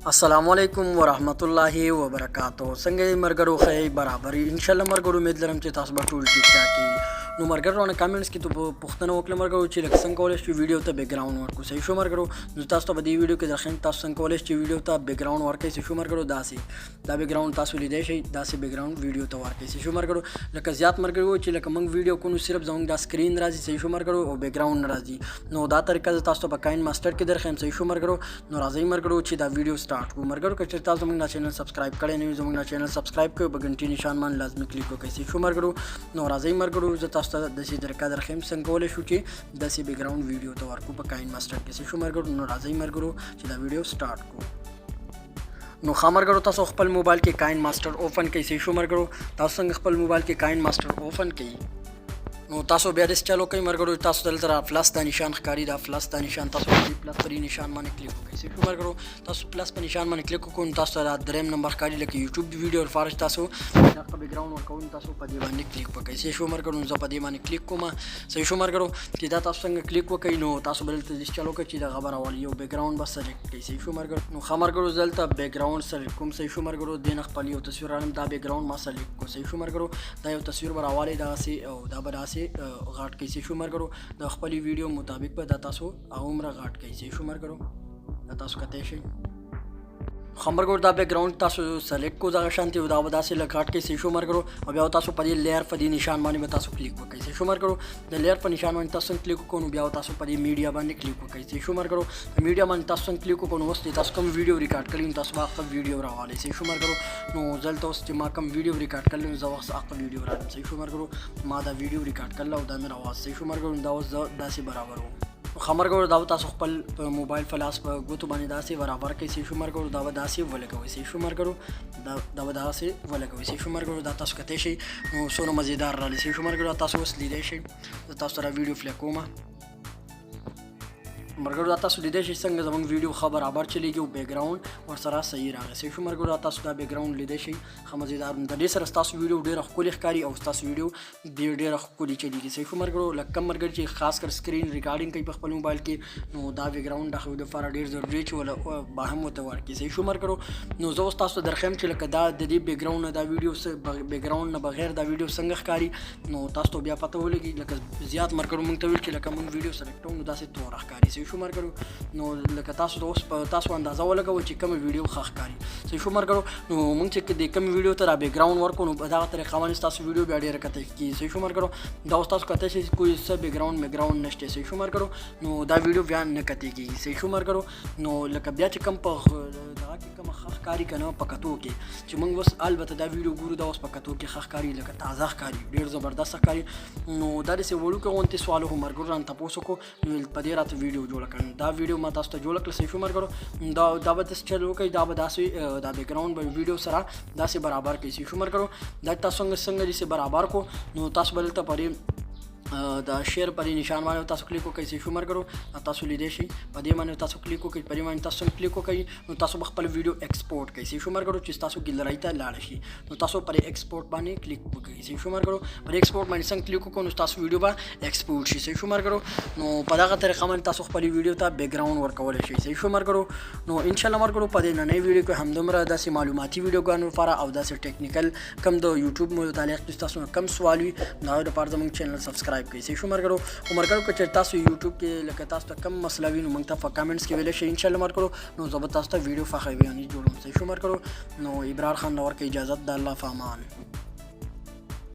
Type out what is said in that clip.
السلام علیکم ورحمت الله وبرکاتو. څنګه مرګرو خی برابر ان شاء الله مرګرو امید لرم چې تاسو به ټول ټیک ټاک یې. نو مرګرو نه کمنټس کې ته پوښتنه وکړه مرګرو چې لکه څنګه کولای شو ویډیو ته بیک ګراوند ورکو. صحیح شو مرګرو. نو تاسو ته په دې ویډیو کې درخم تاسو څنګه کولای شئ ویډیو ته بیک ګراوند ورکړئ. صحیح شو مرګرو. دا بیک ګراوند تاسو لیدای شئ داسې بیک ګراوند ویډیو ته ورکړئ. صحیح شو مرګرو. لکه زیات مرګرو چې لکه موږ ویډیو کو نو صرف زموږ دا سکرین راځي. صحیح شو مرګرو. او بیک ګراوند راځي. نو دا طریقه تاسو ته په کاین ماستر کې درخم. صحیح شو مرګرو. نو راځي مرګرو چې دا ویډیو سٹارټ کو. مرګرو که تاسو زموږ چینل سبسکرایب کړئ نه زموږ چینل سبسکرایب کړئ په غنټې نشان باندې لازمي کلیک وکړئ. صحیح شو مرګرو. نو راځي مرګرو زه تاسو ته د سې طریقه درخم څنګه کولای شو چې داسې بیک ګراوند ویډیو ته ورکو په کاین ماستر کې. صحیح شو مرګرو. نو راځي مرګرو چې دا ویډیو سٹارټ کو. نو خامرګرو تاسو خپل موبایل کې کاین ماستر اوپن کړئ. صحیح شو مرګرو. تاسو څنګه خپل موبایل کې کاین ماستر اوپن کړئ نو تاسو بیا دې چالو کوي مرګرو. تاسو دلته پلس دا نشان ښکاری دا پلس دا نشان تاسو دې پلس پر نشان باندې کلیک وکړئ. صحیح شو مرګرو. تاسو پلس پر نشان باندې کلیک وکړئ تاسو دا دریم نمبر ښکاری لکه یوټیوب ویډیو او فارش تاسو دا بیک ګراوند ورکوئ تاسو په دې باندې کلیک وکړئ. صحیح شو مرګرو. زه په دې باندې کلیک کوم. صحیح شو مرګرو. چې دا تاسو څنګه کلیک وکړئ نو تاسو بل ته دې چالو کوي چې دا خبره والی یو بیک ګراوند بس سلیکټ کړئ. صحیح شو مرګرو. نو خامرګرو دلته بیک ګراوند سلیکټ کوم. صحیح شو مرګرو. دین خپل یو تصویر رانم دا بیک ګراوند ما سلیکټ کو. صحیح شو مرګرو. دا یو تصویر براوالی دا سي او دا براسي غاټ کې. صحیح شو مرګرو. د خپل ویډیو مطابق به دا تاسو عمره غاټ کوي. صحیح شو مرګرو. دا تاسو کته شي خمرګور دا بیک ګراوند تاسو سلیکټ کو دا شانتي دا وداسې لګاټ کې. صحیح شو مرګرو. او بیا تاسو په دې لیر په دې نشان باندې به تاسو کلیک وکړئ. صحیح شو مرګرو. د لیر په نشان باندې تاسو کلیک وکړئ نو بیا تاسو په دې میډیا باندې کلیک وکړئ. صحیح شو مرګرو. میډیا باندې تاسو کلیک وکړئ نو اوس تاسو کوم ویډیو ریکارډ کړئ تاسو واخه ویډیو راوالئ. صحیح شو مرګرو. نو ځلته اوس چې ما کوم ویډیو ریکارډ کړل نو زه واخه ویډیو راځم. صحیح شو مرګرو. ما دا ویډیو ریکارډ کړل او دا مې راوځ. صحیح شو مرګرو. دا اوس داسې برابر و خمرګرو. دا تاسو خپل موبایل فلاس په ګوتو باندې داسې برابر کوي. صحیح شو مرګرو. دا داسې ولګوي. صحیح شو مرګرو. دا داسې ولګوي. صحیح شو مرګرو. دا تاسو کته شي نو څونه مزیدار راځي. صحیح شو مرګرو. تاسو اوس لیدای شئ تاسو سره ویډیو پلی کوم مرګرو. دا تاسو لیدای شئ څنګه زموږ ویډیو خبر برابر چلیږي او بیک ګراوند ورسره صحیح راغی. صحیح شو مرګرو. تاسو دا بیک ګراوند لیدای شئ ښه مزیدار د دې سره تاسو ویډیو ډېره ښکلې ښکاري او تاسو ویډیو ډېره ښکلې چلیږي. صحیح شو مرګرو. لکه کم مرګر چې خاص کر سکرین ریکارډینګ کوي په خپل موبایل کې نو دا بیک ګراوند د خو د فار ډېر ضروري چې ولا به هم وته ورکړي. صحیح شو مرګرو. نو زه اوس تاسو درخم چې لکه دا د دې بیک ګراوند دا ویډیو بیک ګراوند نه بغیر دا ویډیو څنګه ښکاري نو تاسو بیا پته ولګي لکه زیات مرګرو مونږ ته ویل چې لکه مونږ ویډیو سلیکټ کوو نو داسې تور ښکاري. صحیح شو مرګرو. نو لکه تاسو اوس په تاسو اندازه ولګوئ چې کوم ویډیو ښه ښکاري. صحیح شو مرګرو. نو موږ چې د کوم ویډیو ته را بیک ګراوند ورکو نو په دغه طریقه باندې تاسو ویډیو بیا ډېره کته کیږي. صحیح شو مرګرو. دا اوس تاسو کته شي کوئی څه بیک ګراوند نشته. صحیح شو مرګرو. نو دا ویډیو بیا نه کته کیږي. صحیح شو مرګرو. نو لکه بیا چې کوم په دغه کې کوم ښه ښکاري کنه په کتو کې چې موږ اوس البته دا ویډیو ګورو دا اوس په کتو کې ښه ښکاري لکه تازه ښکاري ډېر زبردست ښکاري. نو دا داسې وړوکی غوندې سوالو خو مرګرو رانه تپوس وکړو نو په دې راته ویډیو جوړه کړم. دا ویډیو ما تاسو ته جوړه کړه. صحیح شو مرګرو. دا به داسې چل وکړئ دا به داسې دا بیک ګراوند به ویډیو سره داسې برابر کړئ. صحیح شو مرګرو. دا تاسو څنګه داسې برابر کو نو تاسو به دلته پرې دا شیر پر نشان باندې تاسو کلیک وکړئ. صحیح شو مرګرو. تاسو لیدای شئ په دې باندې تاسو کلیک وکړئ په دې باندې تاسو کلیک وکړئ نو تاسو خپل ویډیو ایکسپورټ کړئ. صحیح شو مرګرو. چې تاسو ګیلرۍ ته لاړ شي نو تاسو پر ایکسپورټ باندې کلیک وکړئ. صحیح شو مرګرو. پر ایکسپورټ باندې څنګه کلیک وکړو نو تاسو ویډیو به ایکسپورټ شي. صحیح شو مرګرو. نو په دغه طریقه باندې تاسو خپل ویډیو ته بیک ګراوند ورکول شي. صحیح شو مرګرو. نو ان شاء الله مرګرو په دې نننۍ ویډیو کې همدومره داسې معلوماتي ویډیوګانو لپاره او داسې ټیکنیکل کم د یوټیوب متعلق تاسو کم سوال وي دا لپاره زموږ چینل سبسکرایب کړئ. صحیح شو مرګرو. مرګرو که چېرته تاسو یوټیوب کې لکه تاسو ته کم مسله وي نو موږ ته په کامنټس کې ویلی شئ ان شاء الله مرګرو. نو زه به تاسو ته ویډیو فخوي جوړوم. صحیح شو مرګرو. نو ابرار خان لور کې اجازت د الله په امان.